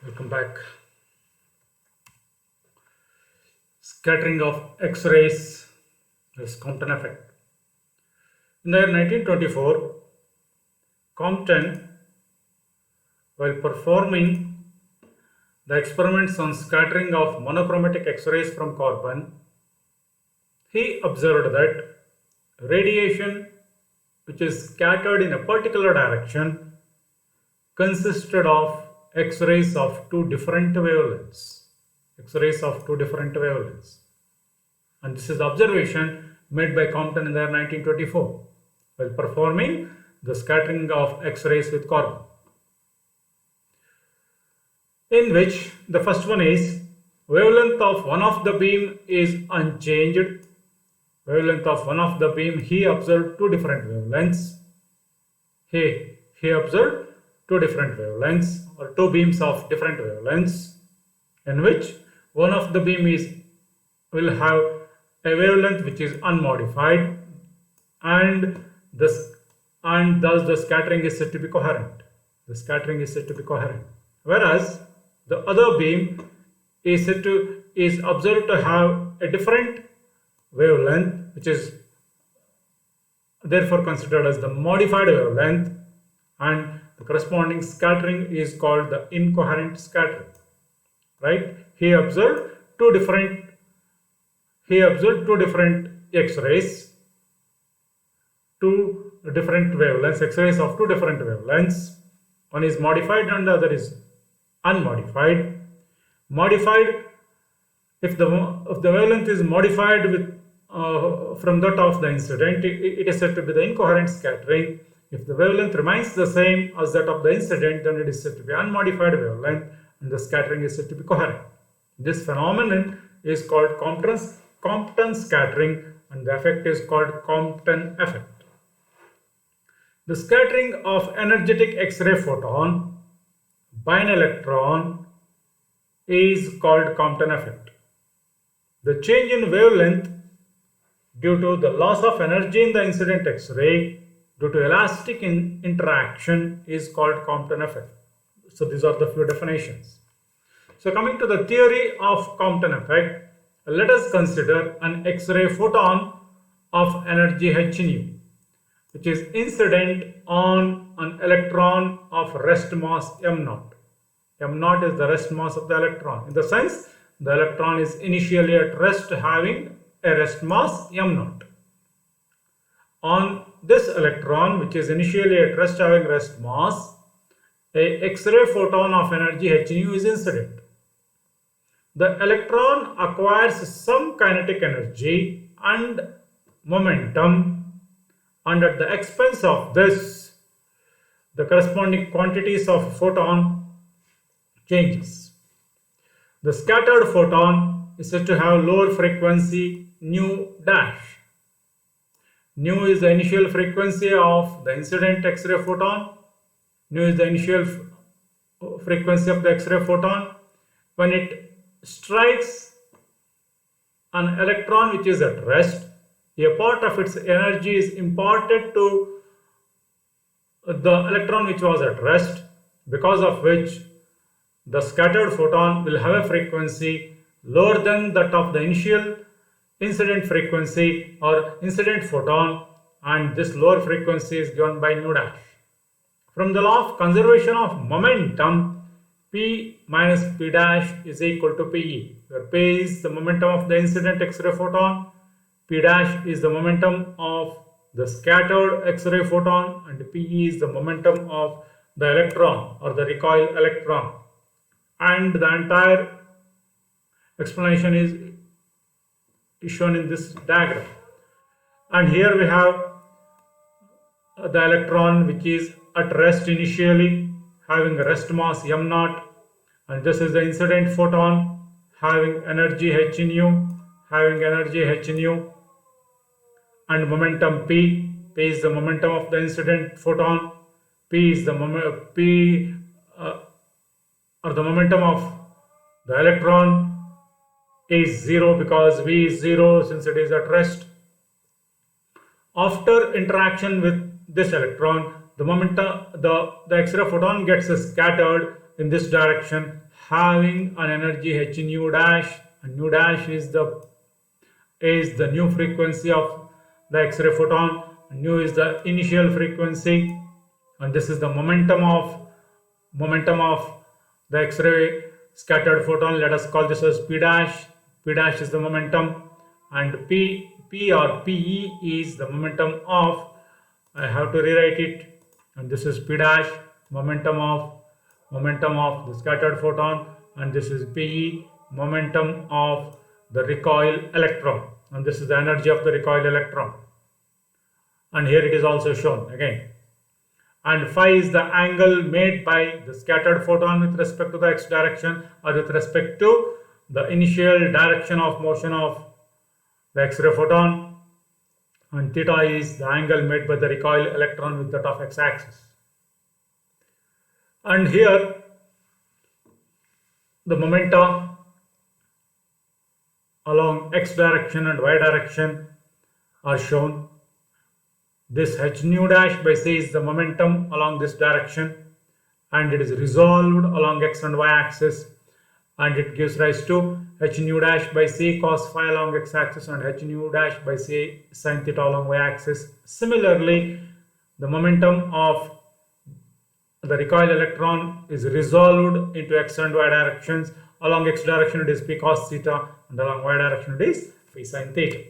Welcome back. Scattering of X-rays is Compton effect. In the year 1924, Compton, while performing the experiments on scattering of monochromatic X-rays from carbon, he observed that radiation which is scattered in a particular direction consisted of X-rays of two different wavelengths. X-rays of two different wavelengths. And this is the observation made by Compton in the year 1924 while performing the scattering of X-rays with carbon. In which the first one is wavelength of one of the beam is unchanged. Wavelength of one of the beam, he observed two different wavelengths. He observed two different wavelengths or two beams of different wavelengths, in which one of the beam will have a wavelength which is unmodified, and thus the scattering is said to be coherent. The scattering is said to be coherent. Whereas the other beam is observed to have a different wavelength, which is therefore considered as the modified wavelength, and the corresponding scattering is called the incoherent scattering. Right? He observed two different X-rays, two different wavelengths, X-rays of two different wavelengths. One is modified and the other is unmodified. Modified, if the wavelength is modified with from that of the incident, it is said to be the incoherent scattering. If the wavelength remains the same as that of the incident, then it is said to be unmodified wavelength, and the scattering is said to be coherent. This phenomenon is called Compton scattering, and the effect is called Compton effect. The scattering of energetic X-ray photon by an electron is called Compton effect. The change in wavelength due to the loss of energy in the incident X-ray due to elastic interaction is called Compton effect. So these are the few definitions. So coming to the theory of Compton effect, let us consider an X-ray photon of energy h nu, which is incident on an electron of rest mass m0. m0 is the rest mass of the electron. In the sense, the electron is initially at rest having a rest mass m0. On this electron, which is initially at rest having rest mass, a X-ray photon of energy h nu is incident. The electron acquires some kinetic energy and momentum, and at the expense of this, the corresponding quantities of photon changes. The scattered photon is said to have lower frequency nu dash. Nu is the initial frequency of the incident X-ray photon. Nu is the initial frequency of the X-ray photon. When it strikes an electron which is at rest, a part of its energy is imparted to the electron which was at rest, because of which the scattered photon will have a frequency lower than that of the initial incident frequency or incident photon, and this lower frequency is given by nu dash. From the law of conservation of momentum, P minus P dash is equal to Pe, where P is the momentum of the incident X-ray photon, P dash is the momentum of the scattered X-ray photon, and Pe is the momentum of the electron or the recoil electron. And the entire explanation is shown in this diagram. And here we have the electron which is at rest initially, having a rest mass m0, and this is the incident photon having energy h nu, and momentum p. P is the momentum of the incident photon. P is the momentum of the electron is 0 because V is 0 since it is at rest. After interaction with this electron, the X-ray photon gets scattered in this direction, having an energy h nu dash, and nu dash is the new frequency of the X-ray photon. Nu is the initial frequency, and this is the momentum of the X-ray scattered photon. Let us call this as P dash. P dash is the momentum, and P or Pe is the momentum of, I have to rewrite it, and this is P dash, momentum of the scattered photon, and this is Pe, momentum of the recoil electron, and this is the energy of the recoil electron. And here it is also shown again. And phi is the angle made by the scattered photon with respect to the x direction, or with respect to the initial direction of motion of the X-ray photon, and theta is the angle made by the recoil electron with that of x-axis. And here the momenta along x direction and y direction are shown. This h nu dash by c is the momentum along this direction, and it is resolved along x and y axis, and it gives rise to h nu dash by c cos phi along x axis and h nu dash by c sin theta along y axis. Similarly, the momentum of the recoil electron is resolved into x and y directions. Along x direction it is p cos theta, and along y direction it is phi sin theta.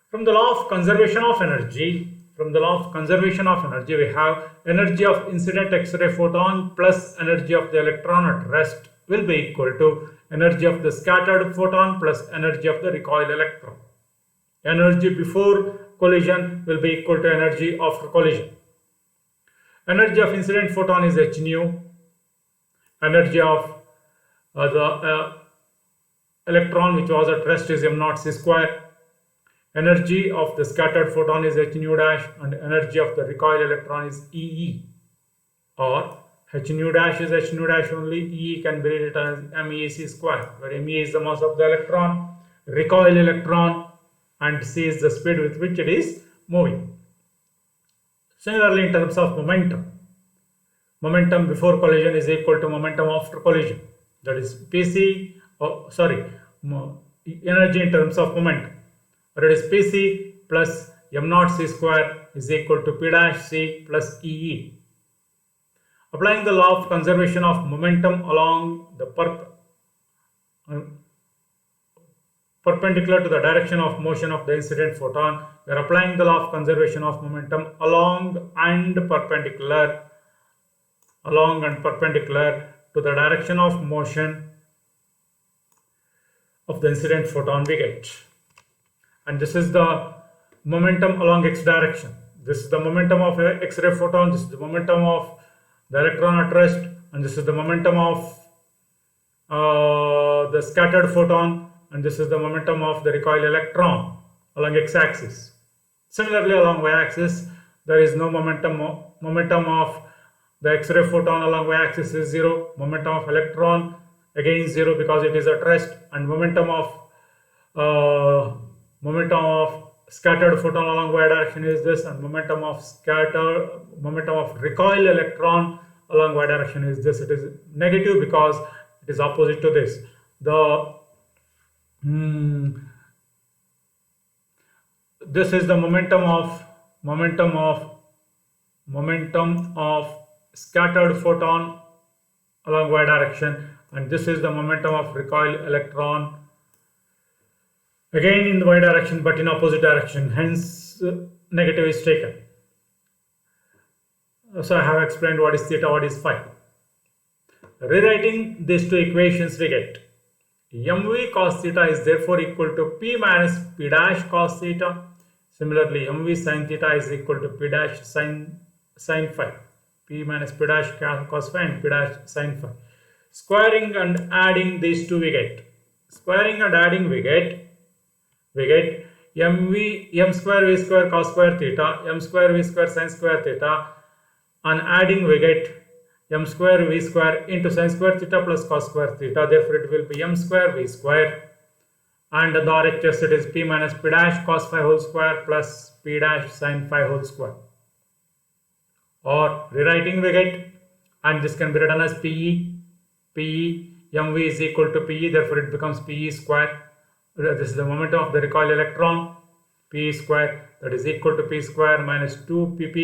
From the law of conservation of energy, we have energy of incident X-ray photon plus energy of the electron at rest will be equal to energy of the scattered photon plus energy of the recoil electron. Energy before collision will be equal to energy after collision. Energy of incident photon is h nu. Energy of the electron which was at rest is m naught c square. Energy of the scattered photon is h nu dash, and energy of the recoil electron is E, or h nu dash is h nu dash only. E can be written as MEC square, where Me is the mass of the electron, recoil electron, and c is the speed with which it is moving. Similarly, in terms of momentum before collision is equal to momentum after collision. That is Pc, energy in terms of momentum. That is Pc plus m naught c square is equal to P dash c plus E. Applying the law of conservation of momentum along the perpendicular to the direction of motion of the incident photon, we are applying the law of conservation of momentum along and perpendicular to the direction of motion of the incident photon we get. And this is the momentum along x direction. This is the momentum of X-ray photon, this is the momentum of the electron at rest, and this is the momentum of the scattered photon, and this is the momentum of the recoil electron along x-axis. Similarly, along y-axis, there is no momentum. Momentum of the X-ray photon along y-axis is 0. Momentum of electron again 0 because it is at rest, and momentum of scattered photon along y direction is this, and momentum of recoil electron along y direction is this. It is negative because it is opposite to this. This is the momentum of scattered photon along y direction, and this is the momentum of recoil electron again in the y direction but in opposite direction, hence negative is taken. So I have explained what is theta, what is phi. Rewriting these two equations we get mv cos theta is therefore equal to p minus p dash cos theta. Similarly, mv sin theta is equal to p dash sin phi. P minus p dash cos phi and p dash sin phi. Squaring and adding these two we get. Squaring and adding we get m square v square cos square theta, m square v square sin square theta, and adding we get m square v square into sin square theta plus cos square theta. Therefore, it will be m square v square, and the RHS it is p minus p dash cos phi whole square plus p dash sin phi whole square. Or rewriting we get, and this can be written as Pe PE, mv is equal to PE, therefore it becomes PE square. This is the momentum of the recoil electron. PE square, that is equal to P square minus 2 pp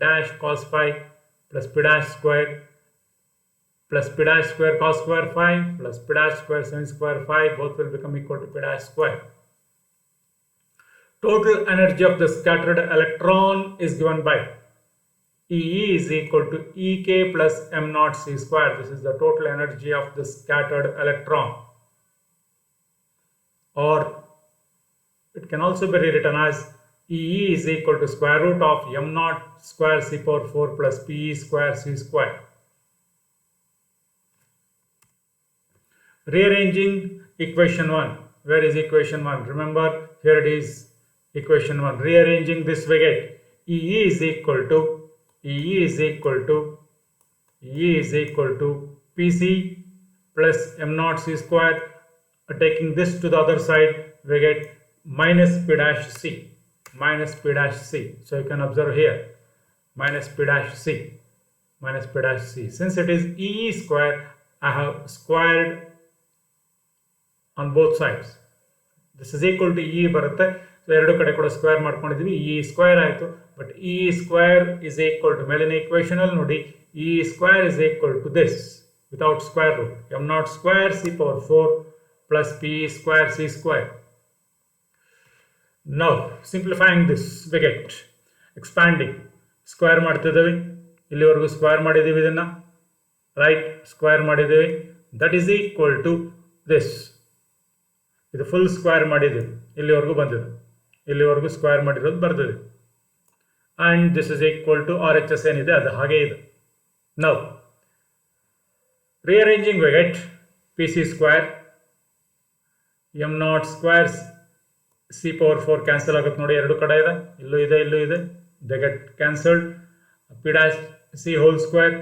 dash cos phi plus P dash square plus P dash square cos square phi plus P dash square sin square phi, both will become equal to P dash square. Total energy of the scattered electron is given by EE is equal to EK plus m naught c square. This is the total energy of the scattered electron. Or it can also be rewritten as EE is equal to square root of m naught square c power 4 plus PE square c square. Rearranging equation 1. Where is equation 1? Remember, here it is equation 1. Rearranging this, we get EE is equal to PC plus m naught c square. Taking this to the other side, we get minus P dash C. So you can observe here minus P dash C. Since it is EE square, I have squared on both sides. This is equal to E barutte. So ಎರಡು ಕಡೆ ಕೂಡ square ಮಾಡ್ಕೊಂಡಿದ್ದೀವಿ, E square ಆಯಿತು. But E square is equal to ಮೇಲಿನ equation ಅಲ್ಲಿ ನೋಡಿ, E square is equal to this without square root, m naught square c power 4 plus PE square c square. Now simplifying this, we get expanding, square ಮಾಡ್ತಿದ್ದೀವಿ, ಇಲ್ಲಿವರೆಗೂ square ಮಾಡಿದ್ದೀವಿ, ಇದನ್ನ right square ಮಾಡಿದ್ದೀವಿ, that is equal to this. ಇದು full square ಮಾಡಿದ್ದೀವಿ, ಇಲ್ಲಿವರೆಗೂ ಬಂದಿದೆ, ಇಲ್ಲಿವರೆಗೂ ಸ್ಕ್ವೇರ್ ಮಾಡಿರೋದು ಬರ್ದಿದೆ. And this is equal to R H S ಏನಿದೆ ಅದು ಹಾಗೆ ಇದೆ. Now rearranging, we get PC square m naught square c power 4 cancel ಆಗುತ್ತೆ ನೋಡಿ, ಎರಡು ಕಡೆ ಇದೆ, ಇಲ್ಲೂ ಇದೆ, they get cancelled. P dash c whole square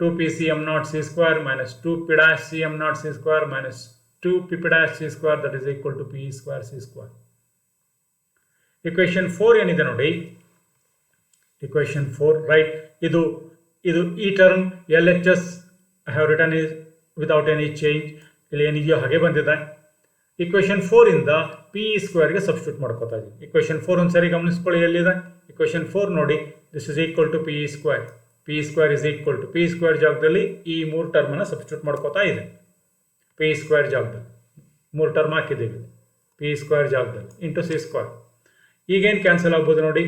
2pc m naught c square minus 2 p dash c m naught c square minus 2 p dash c square, that is equal to PE square c square. Equation 4 ಏನಿದೆ ನೋಡಿ, equation 4, right, ಇದು ಈ term LHS I have written is without any change, ಇಲ್ಲಿ ಏನಿದೆಯೋ ಹಾಗೆ ಬಂದಿದೆ. Equation 4 ಇಂದ PE ಸ್ಕ್ವೇರ್ಗೆ ಸಬ್ಸ್ಟಿಟ್ಯೂಟ್ ಮಾಡ್ಕೋತಾ ಇದ್ದೀವಿ. ಇಕ್ವೇಷನ್ 4 ಒಂದ್ಸರಿ ಗಮನಿಸ್ಕೊಳ್ಳಿ, ಎಲ್ಲಿದೆ ಇಕ್ವೇಷನ್ 4 ನೋಡಿ, this is equal to PE square. PE square is equal to PE square ಜಾಗದಲ್ಲಿ ಈ 3 ಟರ್ಮನ್ನು ಸಬ್ಸ್ಟಿಟ್ಯೂಟ್ ಮಾಡ್ಕೋತಾ ಇದೆ. PE ಸ್ಕ್ವೇರ್ ಜಾಗದಲ್ಲಿ 3 ಟರ್ಮ್ ಹಾಕಿದ್ದೀವಿ, PE ಸ್ಕ್ವೇರ್ ಜಾಗದಲ್ಲಿ ಇಂಟು ಸಿ ಸ್ಕ್ವೇರ್. ಈಗೇನು ಕ್ಯಾನ್ಸಲ್ ಆಗ್ಬೋದು ನೋಡಿ,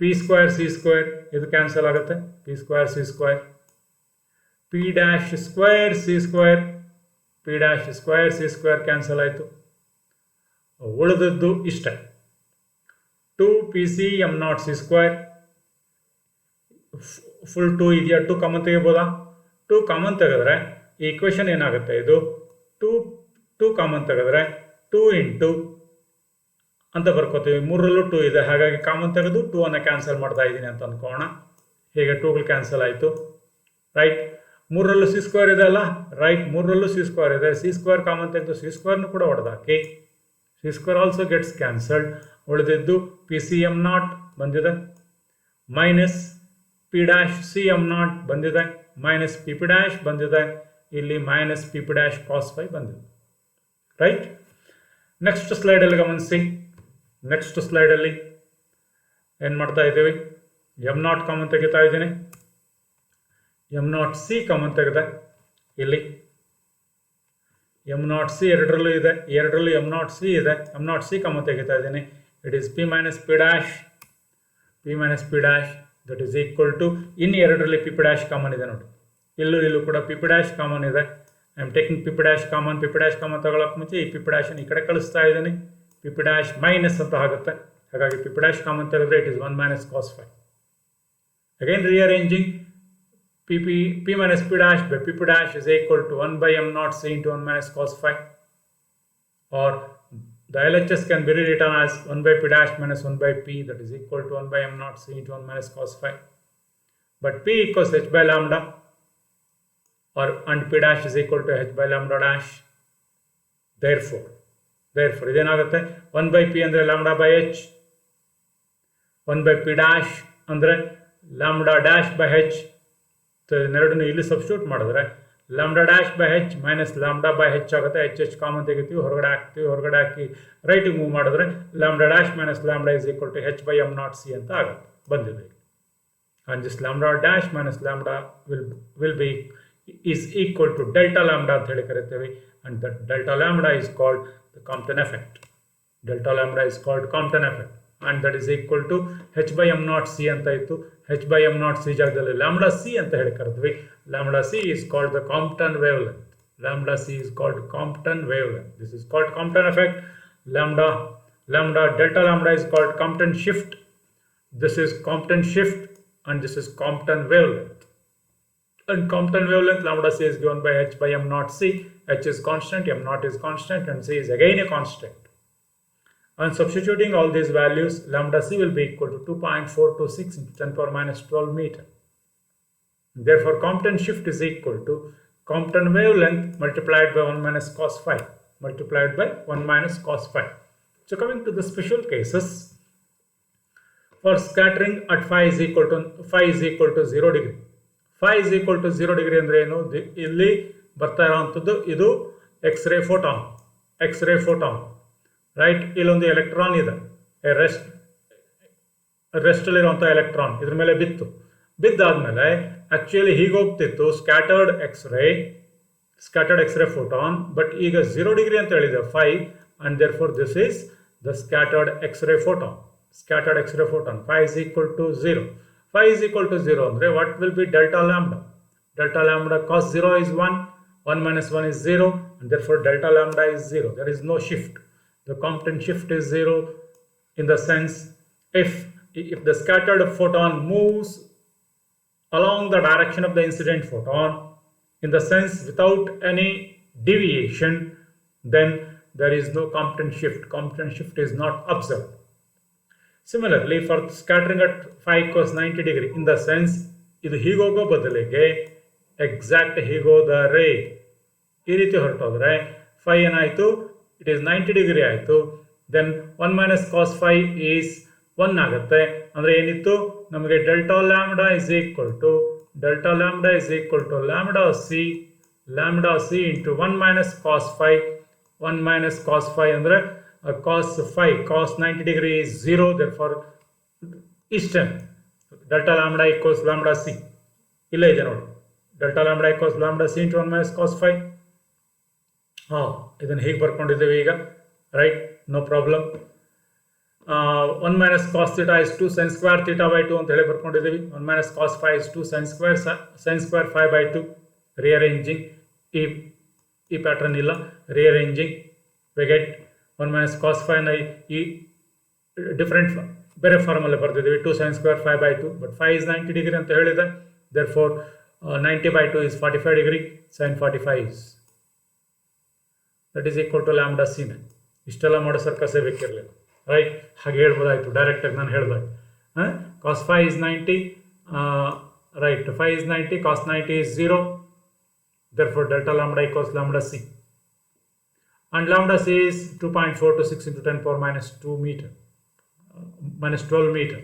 P ಸ್ಕ್ವೇರ್ ಸಿ ಸ್ಕ್ವೇರ್ ಇದು ಕ್ಯಾನ್ಸಲ್ ಆಗುತ್ತೆ, P square C square, P dash square C square, P dash square C square cancel ಆಯಿತು. ಉಳಿದದ್ದು ಇಷ್ಟೇ, 2PC m naught c square, full 2 ಇದೆಯಾ, 2 ಕಾಮನ್ ತೆಗಿಬೋದಾ, 2 ಕಾಮನ್ ತೆಗೆದ್ರೆ ಈ ಇಕ್ವೇಷನ್ ಏನಾಗುತ್ತೆ, ಇದು 2 ಕಾಮನ್ ತೆಗೆದ್ರೆ 2 ಇಂಟು ಅಂತ ಬರ್ಕೋತೀವಿ, 3ರಲ್ಲೂ 2 ಇದೆ, ಹಾಗಾಗಿ ಕಾಮನ್ ತೆಗೆದು 2 ಅನ್ನು ಕ್ಯಾನ್ಸಲ್ ಮಾಡ್ತಾ ಇದ್ದೀನಿ ಅಂತ ಅಂದ್ಕೋಣ. ಹೀಗೆ 2ಗಳು ಕ್ಯಾನ್ಸಲ್ ಆಯಿತು, ರೈಟ್. 3ರಲ್ಲೂ ಸಿ ಸ್ಕ್ವೇರ್ ಇದೆ ಅಲ್ಲ, ರೈಟ್, 3ರಲ್ಲೂ ಸಿ ಸ್ಕ್ವೇರ್ ಇದೆ, ಸಿ ಸ್ಕ್ವೇರ್ ಕಾಮನ್ ತೆಗೆದು ಸಿ ಸ್ಕ್ವೇರ್ನು ಕೂಡ ಹೊಡೆದಾಕಿ, C square also gets cancelled. ಉಳಿದಿದ್ದು PCm ನಾಟ್ ಬಂದಿದೆ, minus P dash CM naught ಬಂದಿದೆ, ಮೈನಸ್ PP ಡ್ಯಾಶ್ ಬಂದಿದೆ, ಇಲ್ಲಿ minus PP dash cos phi ಬಂದಿದೆ, ರೈಟ್. ನೆಕ್ಸ್ಟ್ ಸ್ಲೈಡಲ್ಲಿ ಗಮನಿಸಿ, ನೆಕ್ಸ್ಟ್ ಸ್ಲೈಡಲ್ಲಿ ಏನು ಮಾಡ್ತಾ ಇದ್ದೀವಿ, m ನಾಟ್ ಕಾಮನ್ ತೆಗಿತಾ ಇದ್ದೀನಿ, m ನಾಟ್ ಸಿ ಕಾಮನ್ ತೆಗೆದೆ, ಇಲ್ಲಿ m ನಾಟ್ ಸಿ ಎರಡರಲ್ಲೂ ಇದೆ, ಎರಡರಲ್ಲೂ m ನಾಟ್ ಸಿ ಇದೆ, m ನಾಟ್ ಸಿ ಕಾಮನ್ ತೆಗಿತಾ ಇದ್ದೀನಿ, it is P minus P dash, that is equal to, ಇನ್ನು ಎರಡರಲ್ಲಿ PP ಡ್ಯಾಶ್ ಕಾಮನ್ ಇದೆ ನೋಡಿ, ಇಲ್ಲೂ ಕೂಡ PP ಡ್ಯಾಶ್ ಕಾಮನ್ ಇದೆ. I am taking PP dash common ತಗೊಳಕ್ಕೆ ಮುಂಚೆ ಈ PP ಡ್ಯಾಶ್ ಈ ಕಡೆ ಕಳಿಸ್ತಾ ಇದ್ದೀನಿ, PP ಡ್ಯಾಶ್ ಮೈನಸ್ ಅಂತ ಆಗುತ್ತೆ, ಹಾಗಾಗಿ PP ಡ್ಯಾಶ್ ಕಾಮನ್ ತೆಗೆದ್ರೆ it is 1 minus cos phi. Again rearranging, P minus P dash by PP dash is equal to 1 by m naught c into 1 minus cos phi, or the LHS can be rewritten as 1 by P dash minus 1 by P, that is equal to 1 by m naught c into 1 minus cos phi. But P equals h by lambda, and P dash is equal to h by lambda dash. Therefore ಇದೇನಾಗುತ್ತೆ, 1 by P ಅಂದರೆ lambda by h, 1 by P dash ಅಂದರೆ lambda dash by h. So ಇದನ್ನೆರಡನ್ನು ಇಲ್ಲಿ substitute ಮಾಡಿದ್ರೆ lambda dash by h minus lambda by h ಆಗುತ್ತೆ. h common ತೆಗಿತೀವಿ, ಹೊರಗಡೆ ಹಾಕ್ತೀವಿ. ಹೊರಗಡೆ ಹಾಕಿ ರೈಟಿಗೆ ಮೂವ್ ಮಾಡಿದ್ರೆ lambda dash minus lambda is equal to h by m naught c ಅಂತ ಆಗುತ್ತೆ, ಬಂದಿದೆ. And this lambda dash minus lambda will be is equal to delta lambda ಅಂತ ಹೇಳಿ ಕರಿತೇವೆ. And that delta lambda is called the Compton effect. Delta lambda is called Compton effect. And that is equal to h by m naught c ಅಂತ ಇತ್ತು. h by m naught c ಜಾಗದಲ್ಲಿ lambda c ಅಂತ ಹೇಳಿ ಕರೆದ್ವಿ. Lambda c is called the Compton wavelength. Lambda c is called Compton wavelength. This is called Compton effect. Delta lambda is called Compton shift. This is Compton shift and this is Compton wavelength. And Compton wavelength lambda c is given by h by m naught c. H is constant, m naught is constant, and c is again a constant. And substituting all these values, lambda c will be equal to 2.426 into 10 power minus 12 meter. Therefore, Compton shift is equal to Compton wavelength multiplied by 1 minus cos phi, multiplied by 1 minus cos phi. So coming to the special cases, for scattering at phi is equal to 0 degree. Phi is equal to 0 degree ಅಂದ್ರೆ ಏನು? ಇಲ್ಲಿ ಬರ್ತಾ ಇರುವಂತದ್ದು ಇದು X ray photon, right? ಇಲ್ಲೊಂದು electron ಇದೆ, rest ಅಲ್ಲಿರುವಂತಹ electron ಇದ್ರ ಮೇಲೆ ಬಿದ್ದಾದ್ಮೇಲೆ ಆಕ್ಚುಲಿ ಹೀಗೆ ಹೋಗ್ತಿತ್ತು ಸ್ಕ್ಯಾಟರ್ಡ್ ಎಕ್ಸ್-ರೇ ಫೋಟಾನ್, ಬಟ್ ಈಗ 0 ಡಿಗ್ರಿ ಅಂತ ಹೇಳಿದೆ phi, and therefore this is the scattered X-ray photon. Phi is equal to 0. Phi is equal to 0 andre what will be delta lambda? Delta lambda cos 0 is 1, 1 minus 1 is 0, and therefore delta lambda is 0. There is no shift. The Compton shift is 0 in the sense if the scattered photon moves along the direction of the incident photon, in the sense without any deviation, then there is no Compton shift. Compton shift is not observed. Similarly, for scattering at phi equals 90 degree, in the sense ಇದು ಹೀಗೋಗೋ ಬದಲಿಗೆ exact ಹೀಗೋದರೆ ಈ ರೀತಿ ಹೊರಟೋದ್ರೆ phi ಏನಾಯಿತು? It is 90 degree ಆಯಿತು. Then 1 minus cos phi is 1 ಆಗುತ್ತೆ. ಅಂದರೆ ಏನಿತ್ತು ನಮಗೆ delta lambda is equal to lambda C into 1 minus cos phi. 1 minus cos phi ಅಂದರೆ cos 90 degree is 0, therefore ಇಷ್ಟೇನೆ delta lambda equals lambda c. ಇಲ್ಲೇ ಇದೆ ನೋಡಿ, delta lambda equals lambda c into 1 minus cos phi. ಇದನ್ನು ಹೀಗೆ ಬರ್ಕೊಂಡಿದ್ದೇವೆ ಈಗ, right? No problem. 1 minus cos theta is 2 sin square theta by 2 ಅಂತ ಹೇಳಿ ಬರ್ಕೊಂಡಿದ್ದೀವಿ. 1 minus cos phi is 2 sin square phi by 2. ರಿಅರೇಂಜಿಂಗ್ ಈ ಪ್ಯಾಟರ್ನ್ ಇಲ್ಲ, ರಿಅರೇಂಜಿಂಗ್ we get 1 minus cos phi ನ ಈ ಡಿಫರೆಂಟ್ ಬೇರೆ ಫಾರ್ಮಲ್ಲಿ ಬರ್ತಿದ್ದೀವಿ. 2 sin square phi by 2, but phi is 90 degree ಅಂತ ಹೇಳಿದೆ. therefore 90 by 2 is 45 degree. sin 45 is that is equal to lambda c. ಇಷ್ಟೆಲ್ಲ ಮಾಡೋ ಸರ್ಕಸೇ ಬೇಕಿರಲಿಲ್ಲ, ರೈಟ್? ಹಾಗೆ ಹೇಳ್ಬೋದಾಯ್ತು ಡೈರೆಕ್ಟಾಗಿ ನಾನು ಹೇಳಿದಾಗ. cos phi is 90, right? Phi is 90, cos 90 is 0. Therefore delta lambda equals lambda c, and lambda c is 2.426 into 10 power minus 2 meter, minus 12 meter.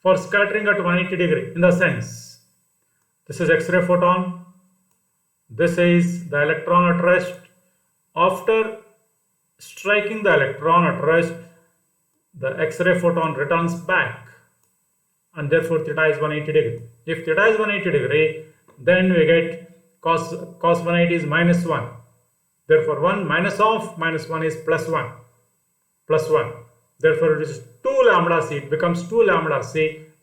For scattering at 180 degree, in the sense this is X-ray photon, this is the electron at rest. After striking the electron at rest, the X-ray photon returns back, and therefore theta is 180 degree. If theta is 180 degree, then we get cos 180 is minus 1. Therefore 1 minus of minus 1 is plus 1. Therefore it is 2 lambda c. It becomes 2 lambda c.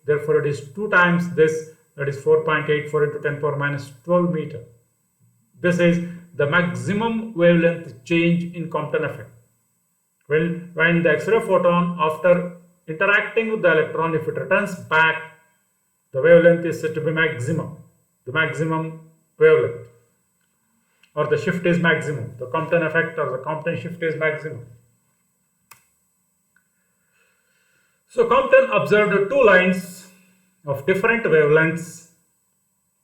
Therefore it is 2 times this, that is 4.84 into 10 power minus 12 meter. This is the maximum wavelength change in Compton effect. When the X-ray photon, after interacting with the electron, if it returns back, the wavelength is said to be maximum. The maximum wavelength, or the shift is maximum. The Compton effect or the Compton shift is maximum. So Compton observed 2 lines of different wavelengths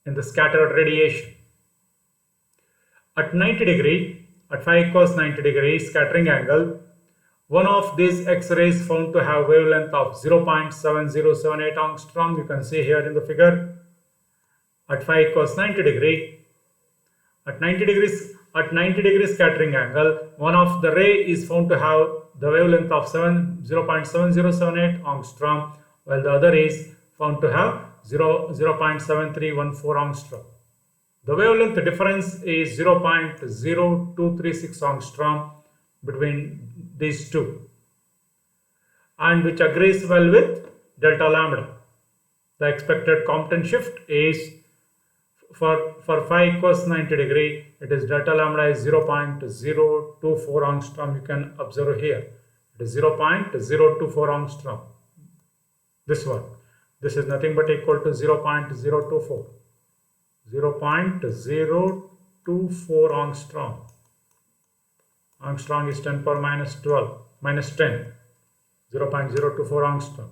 in the scattered radiation. At 90 degree, at phi equals 90 degree scattering angle, one of these X-rays found to have wavelength of 0.7078 angstrom. You can see here in the figure. At phi equals 90 degree, At 90 degrees scattering angle, one of the ray is found to have the wavelength of 0.7078 angstrom, while the other is found to have 0.7314 angstrom. The wavelength difference is 0.0236 angstrom between these two, and which agrees well with delta lambda. The expected Compton shift is for phi equals 90 degree, it is delta lambda is 0.024 angstrom. You can observe here, it is 0.024 angstrom. This one, this is nothing but equal to 0.024. 0.024 angstrom. Angstrom is 10 power minus 12 minus 10. 0.024 angstrom.